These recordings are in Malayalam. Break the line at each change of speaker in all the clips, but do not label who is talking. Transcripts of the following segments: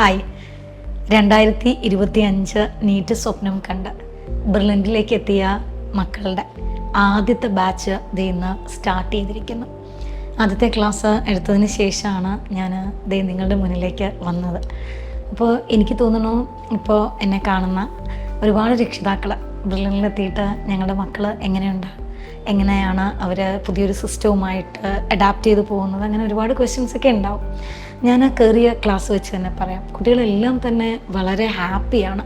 ഹായ്. 2025 നീറ്റ് സ്വപ്നം കണ്ട് ബ്രില്യൻറ്റിലേക്ക് എത്തിയ മക്കളുടെ ആദ്യത്തെ ബാച്ച് ഇന്ന് സ്റ്റാർട്ട് ചെയ്തിരിക്കുന്നു. ആദ്യത്തെ ക്ലാസ് എടുത്തതിന് ശേഷമാണ് ഞാൻ നിങ്ങളുടെ മുന്നിലേക്ക് വന്നത്. അപ്പോൾ എനിക്ക് തോന്നുന്നു ഇപ്പോൾ എന്നെ കാണുന്ന ഒരുപാട് രക്ഷിതാക്കൾ ബ്രില്യൻറ്റിലെത്തിയിട്ട് ഞങ്ങളുടെ മക്കൾ എങ്ങനെയാണ് അവർ പുതിയൊരു സിസ്റ്റവുമായിട്ട് അഡാപ്റ്റ് ചെയ്ത് പോകുന്നത്, അങ്ങനെ ഒരുപാട് ക്വസ്റ്റ്യൻസൊക്കെ ഉണ്ടാവും. ഞാൻ കയറിയ ക്ലാസ് വെച്ച് തന്നെ പറയാം, കുട്ടികളെല്ലാം തന്നെ വളരെ ഹാപ്പിയാണ്.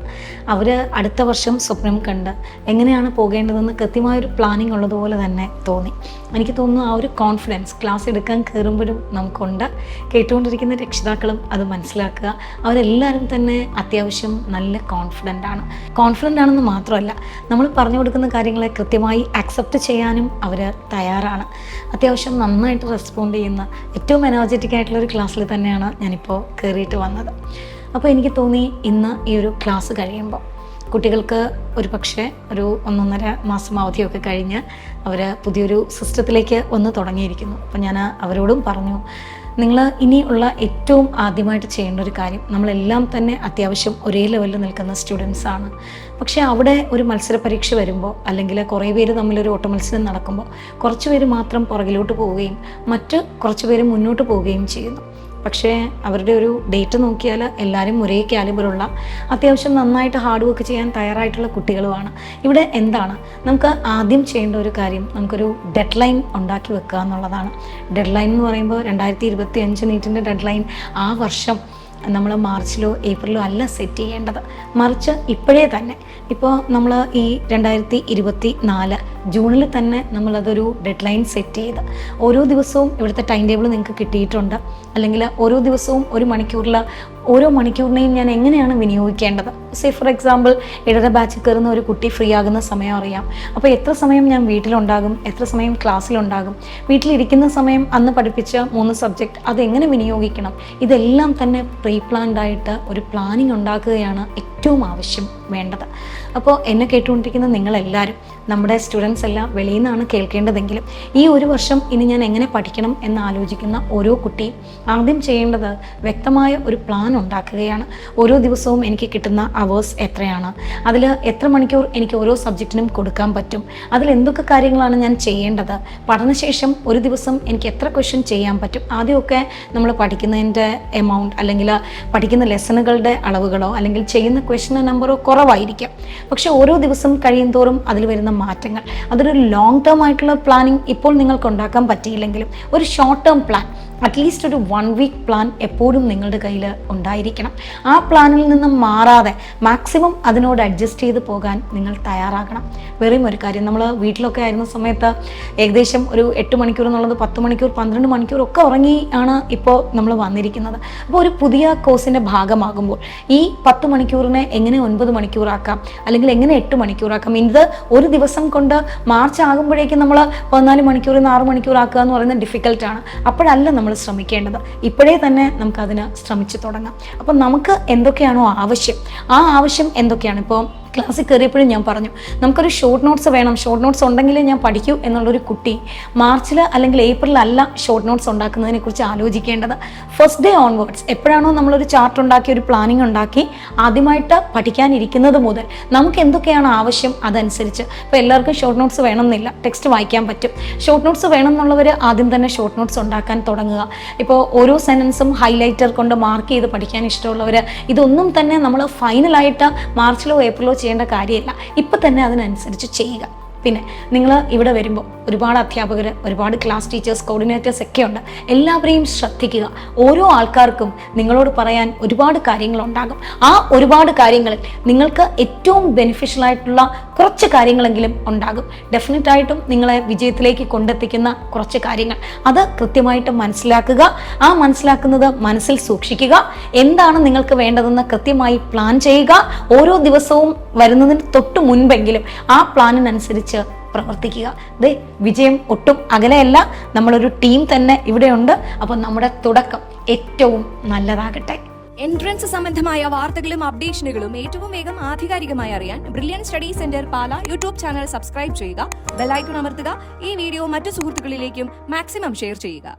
അവർ അടുത്ത വർഷം സ്വപ്നം കണ്ട് എങ്ങനെയാണ് പോകേണ്ടതെന്ന് കൃത്യമായൊരു പ്ലാനിങ് ഉള്ളതുപോലെ തന്നെ തോന്നി. എനിക്ക് തോന്നുന്നു ആ ഒരു കോൺഫിഡൻസ് ക്ലാസ് എടുക്കാൻ കയറുമ്പോഴും നമുക്കുണ്ട്. കേട്ടുകൊണ്ടിരിക്കുന്ന രക്ഷിതാക്കളും അത് മനസ്സിലാക്കുക. അവരെല്ലാവരും തന്നെ അത്യാവശ്യം നല്ല കോൺഫിഡൻ്റ് ആണെന്ന് മാത്രമല്ല, നമ്മൾ പറഞ്ഞു കൊടുക്കുന്ന കാര്യങ്ങളെ കൃത്യമായി അക്സെപ്റ്റ് ചെയ്യാനും അവർ തയ്യാറാണ്. അത്യാവശ്യം നന്നായിട്ട് റെസ്പോണ്ട് ചെയ്യുന്ന ഏറ്റവും എനർജറ്റിക് ആയിട്ടുള്ളൊരു ക്ലാസ്സിൽ തന്നെയാണ് ഞാനിപ്പോൾ കയറിയിട്ട് വന്നത്. അപ്പോൾ എനിക്ക് തോന്നി ഇന്ന് ഈ ഒരു ക്ലാസ് കഴിയുമ്പോൾ കുട്ടികൾക്ക് ഒരു പക്ഷേ ഒരു 1.5 മാസം അവധിയൊക്കെ കഴിഞ്ഞ് അവർ പുതിയൊരു സിസ്റ്റത്തിലേക്ക് വന്ന് തുടങ്ങിയിരിക്കുന്നു. അപ്പോൾ ഞാൻ അവരോടും പറഞ്ഞു, നിങ്ങൾ ഇനിയുള്ള ഏറ്റവും ആദ്യമായിട്ട് ചെയ്യേണ്ട ഒരു കാര്യം, നമ്മളെല്ലാം തന്നെ അത്യാവശ്യം ഒരേ ലെവലിൽ നിൽക്കുന്ന സ്റ്റുഡൻസാണ്. പക്ഷേ അവിടെ ഒരു മത്സര പരീക്ഷ വരുമ്പോൾ, അല്ലെങ്കിൽ കുറേ പേര് തമ്മിലൊരു ഓട്ട മത്സരം നടക്കുമ്പോൾ കുറച്ച് പേര് മാത്രം പുറകിലോട്ട് പോവുകയും മറ്റ് കുറച്ച് പേര് മുന്നോട്ട് പോവുകയും ചെയ്യുന്നു. പക്ഷേ അവരുടെ ഒരു ഡേറ്റ് നോക്കിയാൽ എല്ലാവരും ഒരേ കാലിബറുള്ള അത്യാവശ്യം നന്നായിട്ട് ഹാർഡ് വർക്ക് ചെയ്യാൻ തയ്യാറായിട്ടുള്ള കുട്ടികളുമാണ്. ഇവിടെ എന്താണ് നമുക്ക് ആദ്യം ചെയ്യേണ്ട ഒരു കാര്യം, നമുക്കൊരു ഡെഡ് ലൈൻ ഉണ്ടാക്കി വെക്കുക എന്നുള്ളതാണ്. ഡെഡ് ലൈൻ എന്ന് പറയുമ്പോൾ 2025 നീറ്റിൻ്റെ ഡെഡ് ലൈൻ ആ വർഷം നമ്മൾ മാർച്ചിലോ ഏപ്രിലോ അല്ല സെറ്റ് ചെയ്യേണ്ടത്, മറിച്ച് ഇപ്പോഴേ തന്നെ. ഇപ്പോൾ നമ്മൾ ഈ 2024 ജൂണിൽ തന്നെ നമ്മളതൊരു ഡെഡ് ലൈൻ സെറ്റ് ചെയ്ത് ഓരോ ദിവസവും ഇവിടുത്തെ ടൈം ടേബിൾ നിങ്ങൾക്ക് കിട്ടിയിട്ടുണ്ട്. അല്ലെങ്കിൽ ഓരോ ദിവസവും ഒരു മണിക്കൂറിൽ ഓരോ മണിക്കൂറിനെയും ഞാൻ എങ്ങനെയാണ് വിനിയോഗിക്കേണ്ടത്. സേ ഫോർ എക്സാമ്പിൾ 7:30 ബാച്ചിൽ കയറുന്ന ഒരു കുട്ടി ഫ്രീ ആകുന്ന സമയം അറിയാം. അപ്പോൾ എത്ര സമയം ഞാൻ വീട്ടിലുണ്ടാകും, എത്ര സമയം ക്ലാസ്സിലുണ്ടാകും, വീട്ടിലിരിക്കുന്ന സമയം അന്ന് പഠിപ്പിച്ച 3 സബ്ജക്റ്റ് അതെങ്ങനെ വിനിയോഗിക്കണം, ഇതെല്ലാം തന്നെ പ്രീ പ്ലാൻഡ് ആയിട്ട് ഒരു പ്ലാനിങ് ഉണ്ടാക്കുകയാണ് ഏറ്റവും ആവശ്യം വേണ്ടത്. അപ്പോൾ എന്നെ കേട്ടുകൊണ്ടിരിക്കുന്ന നിങ്ങളെല്ലാവരും, നമ്മുടെ സ്റ്റുഡൻസ് എല്ലാം വെളിയിൽ നിന്നാണ് കേൾക്കേണ്ടതെങ്കിലും ഈ ഒരു വർഷം ഇനി ഞാൻ എങ്ങനെ പഠിക്കണം എന്ന് ആലോചിക്കുന്ന ഓരോ കുട്ടിയും ആദ്യം ചെയ്യേണ്ടത് വ്യക്തമായ ഒരു പ്ലാൻ ഉണ്ടാക്കുകയാണ്. ഓരോ ദിവസവും എനിക്ക് കിട്ടുന്ന അവേഴ്സ് എത്രയാണ്, അതിൽ എത്ര മണിക്കൂർ എനിക്ക് ഓരോ സബ്ജക്റ്റിനും കൊടുക്കാൻ പറ്റും, അതിൽ എന്തൊക്കെ കാര്യങ്ങളാണ് ഞാൻ ചെയ്യേണ്ടത്, പഠനശേഷം ഒരു ദിവസം എനിക്ക് എത്ര ക്വസ്റ്റ്യൻ ചെയ്യാൻ പറ്റും. ആദ്യമൊക്കെ നമ്മൾ പഠിക്കുന്നതിൻ്റെ എമൗണ്ട് അല്ലെങ്കിൽ പഠിക്കുന്ന ലെസണുകളുടെ അളവുകളോ അല്ലെങ്കിൽ ചെയ്യുന്ന ക്വസ്റ്റ്യൻ നമ്പറോ കുറവായിരിക്കും. പക്ഷേ ഓരോ ദിവസം കഴിയും തോറും അതിൽ വരുന്ന മാറ്റങ്ങൾ, അതൊരു ലോങ് ടേം ആയിട്ടുള്ള പ്ലാനിങ് ഇപ്പോൾ നിങ്ങൾക്ക് ഉണ്ടാക്കാൻ പറ്റിയില്ലെങ്കിലും ഒരു ഷോർട്ട് ടേം പ്ലാൻ, അറ്റ്ലീസ്റ്റ് ഒരു 1 വീക്ക് പ്ലാൻ എപ്പോഴും നിങ്ങളുടെ കയ്യിൽ ഉണ്ടായിരിക്കണം. ആ പ്ലാനിൽ നിന്നും മാറാതെ മാക്സിമം അതിനോട് അഡ്ജസ്റ്റ് ചെയ്ത് പോകാൻ നിങ്ങൾ തയ്യാറാകണം. വെറും ഒരു കാര്യം, നമ്മൾ വീട്ടിലൊക്കെ ആയിരുന്ന സമയത്ത് ഏകദേശം ഒരു 8 മണിക്കൂർ എന്നുള്ളത് 10 മണിക്കൂർ 12 മണിക്കൂർ ഒക്കെ ഉറങ്ങി ആണ് ഇപ്പോൾ നമ്മൾ വന്നിരിക്കുന്നത്. അപ്പോൾ ഒരു പുതിയ കോഴ്സിൻ്റെ ഭാഗമാകുമ്പോൾ ഈ 10 മണിക്കൂറിനെ എങ്ങനെ 9 മണിക്കൂറാക്കാം, അല്ലെങ്കിൽ എങ്ങനെ 8 മണിക്കൂറാക്കാം, ഇത് ഒരു ദിവസം കൊണ്ട് മാർച്ച് ആകുമ്പോഴേക്കും നമ്മൾ 14 മണിക്കൂറിൽ നിന്ന് 6 മണിക്കൂർ ആക്കുക എന്ന് പറയുന്നത് ഡിഫിക്കൽട്ടാണ്. അപ്പോഴല്ല നമ്മൾ ശ്രമിക്കേണ്ടത്, ഇപ്പോഴേ തന്നെ നമുക്കതിന് ശ്രമിച്ചു തുടങ്ങാം. അപ്പം നമുക്ക് എന്തൊക്കെയാണോ ആവശ്യം, ആ ആവശ്യം എന്തൊക്കെയാണ്. ഇപ്പോൾ ക്ലാസ്സിൽ കയറിയപ്പോഴും ഞാൻ പറഞ്ഞു, നമുക്കൊരു ഷോർട്ട് നോട്ട്സ് വേണം, ഷോർട്ട് നോട്ട്സ് ഉണ്ടെങ്കിലേ ഞാൻ പഠിക്കൂ എന്നുള്ളൊരു കുട്ടി മാർച്ചിൽ അല്ലെങ്കിൽ ഏപ്രിലല്ല ഷോർട്ട് നോട്ട്സ് ഉണ്ടാക്കുന്നതിനെ കുറിച്ച് ആലോചിക്കേണ്ടത്. ഫസ്റ്റ് ഡേ ഓൺവേർഡ്സ് എപ്പോഴാണോ നമ്മളൊരു ചാർട്ട് ഉണ്ടാക്കി ഒരു പ്ലാനിങ് ഉണ്ടാക്കി ആദ്യമായിട്ട് പഠിക്കാനിരിക്കുന്നത് മുതൽ നമുക്ക് എന്തൊക്കെയാണ് ആവശ്യം അതനുസരിച്ച്. ഇപ്പോൾ എല്ലാവർക്കും ഷോർട്ട് നോട്ട്സ് വേണമെന്നില്ല, ടെക്സ്റ്റ് വായിക്കാൻ പറ്റും. ഷോർട്ട് നോട്ട്സ് വേണം എന്നുള്ളവർ ആദ്യം തന്നെ ഷോർട്ട് നോട്ട്സ് ഉണ്ടാക്കാൻ തുടങ്ങുക. ഇപ്പോൾ ഓരോ സെൻറ്റൻസും ഹൈലൈറ്റർ കൊണ്ട് മാർക്ക് ചെയ്ത് പഠിക്കാൻ ഇഷ്ടമുള്ളവർ, ഇതൊന്നും തന്നെ നമ്മൾ ഫൈനലായിട്ട് മാർച്ചിലോ ഏപ്രിലോ ചെയ്യേണ്ട കാര്യമില്ല, ഇപ്പം തന്നെ അതിനനുസരിച്ച് ചെയ്യുക. പിന്നെ നിങ്ങൾ ഇവിടെ വരുമ്പോൾ ഒരുപാട് അധ്യാപകർ, ഒരുപാട് ക്ലാസ് ടീച്ചേഴ്സ്, കോർഡിനേറ്റേഴ്സ് ഒക്കെ ഉണ്ട്. എല്ലാവരെയും ശ്രദ്ധിക്കുക. ഓരോ ആൾക്കാർക്കും നിങ്ങളോട് പറയാൻ ഒരുപാട് കാര്യങ്ങളുണ്ടാകും. ആ ഒരുപാട് കാര്യങ്ങളിൽ നിങ്ങൾക്ക് ഏറ്റവും ബെനിഫിഷ്യലായിട്ടുള്ള കുറച്ച് കാര്യങ്ങളെങ്കിലും ഉണ്ടാകും. ഡെഫിനറ്റായിട്ടും നിങ്ങളെ വിജയത്തിലേക്ക് കൊണ്ടെത്തിക്കുന്ന കുറച്ച് കാര്യങ്ങൾ, അത് കൃത്യമായിട്ട് മനസ്സിലാക്കുക. ആ മനസ്സിലാക്കുന്നത് മനസ്സിൽ സൂക്ഷിക്കുക. എന്താണ് നിങ്ങൾക്ക് വേണ്ടതെന്ന് കൃത്യമായി പ്ലാൻ ചെയ്യുക. ഓരോ ദിവസവും വരുന്നതിന് തൊട്ട് മുൻപെങ്കിലും ആ പ്ലാനിനനുസരിച്ച് പ്രവർത്തിക്കുക. വിജയം ഒട്ടും അകലെയല്ല, നമ്മളൊരു ടീം തന്നെ ഇവിടെയുണ്ട്. അപ്പോൾ നമ്മുടെ തുടക്കം ഏറ്റവും നല്ലതാകട്ടെ.
എൻട്രൻസ് സംബന്ധമായ വാർത്തകളും അപ്ഡേഷനുകളും ഏറ്റവും വേഗം ആധികാരികമായി അറിയാൻ ബ്രില്യൻ സ്റ്റഡി സെന്റർ പാല യൂട്യൂബ് ചാനൽ സബ്സ്ക്രൈബ് ചെയ്യുക, ബെൽ ഐക്കൺ അമർത്തുക, ഈ വീഡിയോ മറ്റു സുഹൃത്തുക്കളിലേക്കും മാക്സിമം ഷെയർ ചെയ്യുക.